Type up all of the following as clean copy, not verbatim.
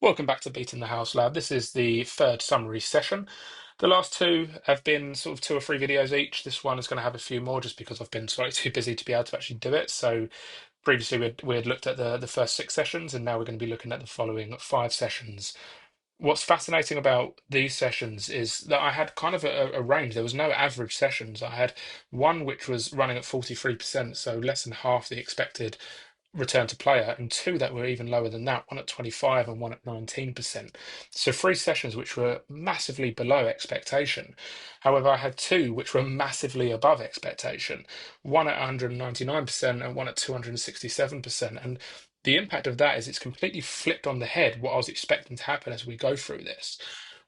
Welcome back to Beating the House Lab. This is the third summary session. The last two have been sort of 2 or 3 videos each. This one is going to have a few more just because I've been slightly too busy to be able to actually do it. So previously we had looked at the first 6 sessions, and now we're going to be looking at the following 5 sessions. What's fascinating about these sessions is that I had kind of a range. There was no average sessions. I had one which was running at 43%, so less than half the expected return to player, and two that were even lower than that, one at 25 and one at 19%. So 3 sessions which were massively below expectation. However, I had two which were massively above expectation, one at 199% and one at 267%. And the impact of that is it's completely flipped on the head what I was expecting to happen as we go through this.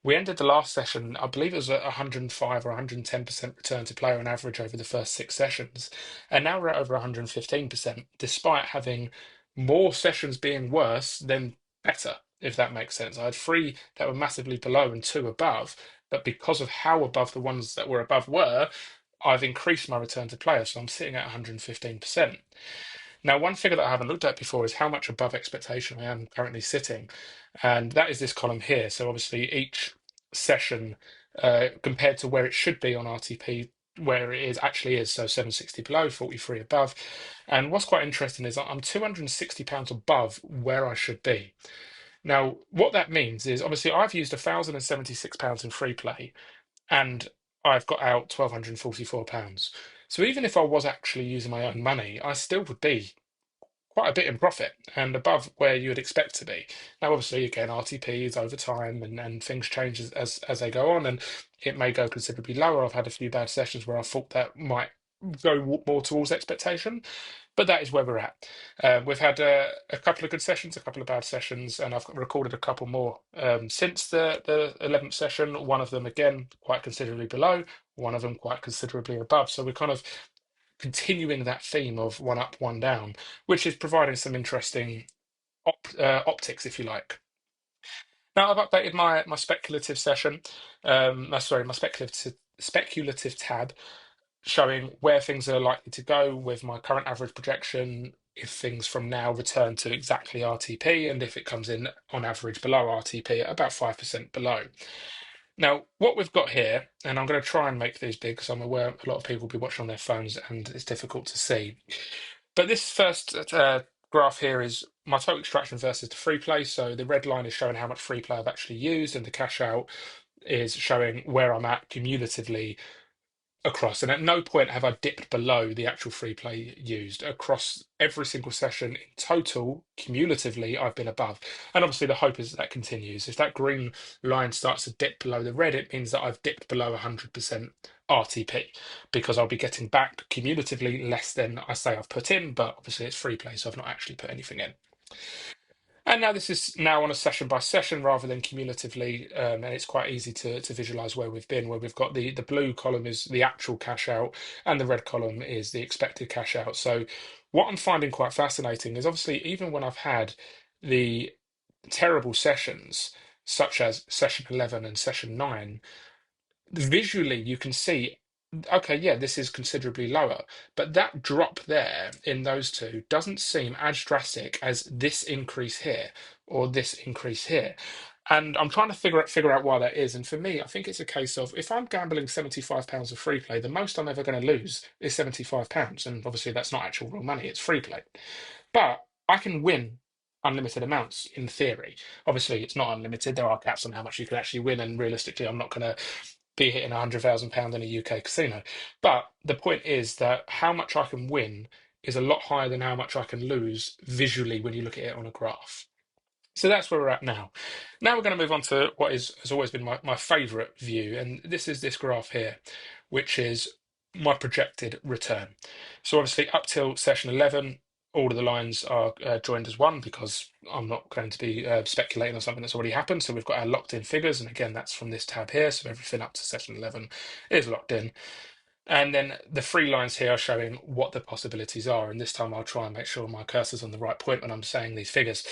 We ended the last session, I believe it was at 105 or 110% return to player on average over the first 6 sessions. And now we're at over 115%, despite having more sessions being worse than better, if that makes sense. I had 3 that were massively below and 2 above, but because of how above the ones that were above were, I've increased my return to player, so I'm sitting at 115%. Now, one figure that I haven't looked at before is how much above expectation I am currently sitting, and that is this column here. So obviously each session compared to where it should be on RTP, where it is actually is, so 760 below, 43 above. And what's quite interesting is I'm £260 above where I should be. Now, what that means is obviously I've used £1,076 in free play, and I've got out £1,244. So even if I was actually using my own money, I still would be quite a bit in profit and above where you would expect to be. Now, obviously, again, RTPs over time and things change as they go on, and it may go considerably lower. I've had a few bad sessions where I thought that might go more towards expectation, but that is where we're at. We've had a couple of good sessions, a couple of bad sessions, and I've recorded a couple more since the 11th session. One of them, again, quite considerably below, one of them quite considerably above. So we're kind of continuing that theme of one up, one down, which is providing some interesting optics, if you like. Now I've updated my speculative session, sorry, my speculative tab, showing where things are likely to go with my current average projection. If things from now return to exactly RTP, and if it comes in on average below RTP at about 5% below. Now, what we've got here, and I'm going to try and make these big because I'm aware a lot of people will be watching on their phones and it's difficult to see. But this first graph here is my total extraction versus the free play. So the red line is showing how much free play I've actually used, and the cash out is showing where I'm at cumulatively across. And at no point have I dipped below the actual free play used. Across every single session in total, cumulatively, I've been above. And obviously, the hope is that continues. If that green line starts to dip below the red, it means that I've dipped below 100% RTP, because I'll be getting back cumulatively less than I say I've put in, but obviously it's free play, so I've not actually put anything in. And now this is now on a session by session rather than cumulatively, and it's quite easy to visualize where we've been, where we've got the blue column is the actual cash out, and the red column is the expected cash out. So what I'm finding quite fascinating is obviously even when I've had the terrible sessions, such as session 11 and session 9, visually you can see, okay, yeah, this is considerably lower, but that drop there in those two doesn't seem as drastic as this increase here or this increase here. And I'm trying to figure out why that is. And for me, I think it's a case of if I'm gambling £75 of free play, the most I'm ever going to lose is £75. And obviously that's not actual real money, it's free play. But I can win unlimited amounts in theory. Obviously, it's not unlimited. There are caps on how much you can actually win, and realistically, I'm not going to be hitting £100,000 in a UK casino. But the point is that how much I can win is a lot higher than how much I can lose visually when you look at it on a graph. So that's where we're at now. Now we're going to move on to what has always been my favorite view, and this is this graph here, which is my projected return. So obviously up till session 11, all of the lines are joined as one because I'm not going to be speculating on something that's already happened. So we've got our locked in figures, and again, that's from this tab here. So everything up to session 11 is locked in. And then the three lines here are showing what the possibilities are. And this time I'll try and make sure my cursor's on the right point when I'm saying these figures.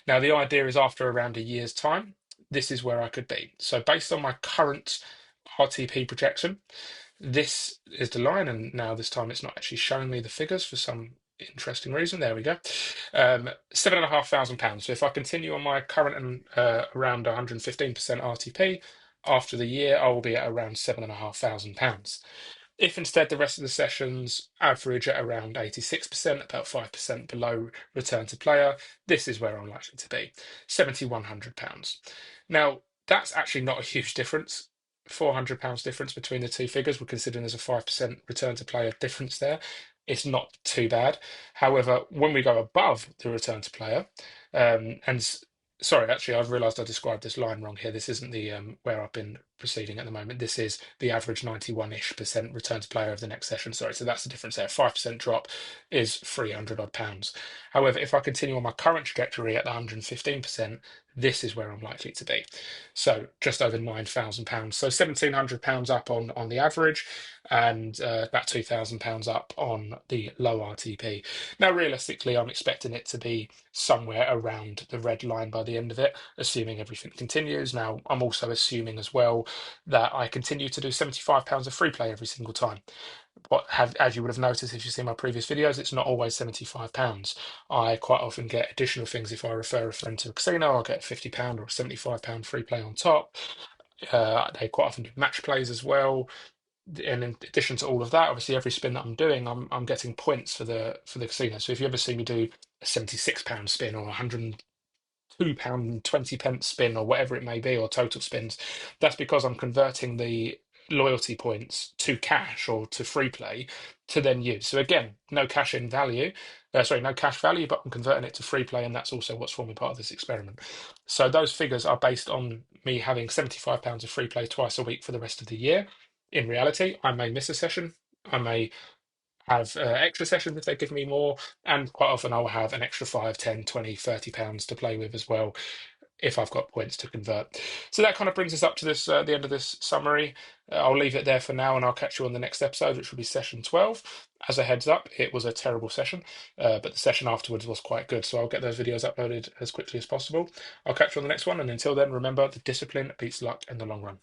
Now, the idea is after around a year's time, this is where I could be. So based on my current RTP projection, this is the line. And now this time it's not actually showing me the figures for some interesting reason. There we go. £7,500. So if I continue on my current and around 115% RTP, after the year, I will be at around £7,500. If instead the rest of the sessions average at around 86%, about 5% below return to player, this is where I'm likely to be, £7,100. Now, that's actually not a huge difference. £400 difference between the two figures. We're considering there's a 5% return to player difference there. It's not too bad. However, when we go above the return to player, sorry, actually, I've realised I described this line wrong here. This isn't the where I've been proceeding at the moment. This is the average 91-ish% return to player over the next session. Sorry, so that's the difference there. 5% drop is 300 odd pounds. However, if I continue on my current trajectory at the 115%, this is where I'm likely to be. So just over £9,000. So £1,700 up on the average, and about £2,000 up on the low RTP. Now, realistically, I'm expecting it to be somewhere around the red line by the end of it, assuming everything continues. Now, I'm also assuming as well that I continue to do £75 of free play every single time. As you would have noticed if you've seen my previous videos, it's not always £75. I quite often get additional things. If I refer a friend to a casino, I'll get a £50 or a £75 free play on top. They quite often do match plays as well. And in addition to all of that, obviously every spin that I'm doing, I'm getting points for the casino. So if you ever see me do a £76 spin or 100 £2.20 spin or whatever it may be, or total spins, that's because I'm converting the loyalty points to cash or to free play to then use. So again, no cash in value, sorry, no cash value, but I'm converting it to free play, and that's also what's forming part of this experiment. So those figures are based on me having £75 of free play twice a week for the rest of the year. In reality, I may miss a session. I may have extra sessions if they give me more, and quite often I'll have an extra 5, 10, 20, £30 to play with as well if I've got points to convert. So that kind of brings us up to this the end of this summary. I'll leave it there for now, and I'll catch you on the next episode, which will be session 12. As a heads up, it was a terrible session, but the session afterwards was quite good, so I'll get those videos uploaded as quickly as possible. I'll catch you on the next one, and until then, remember, the discipline beats luck in the long run.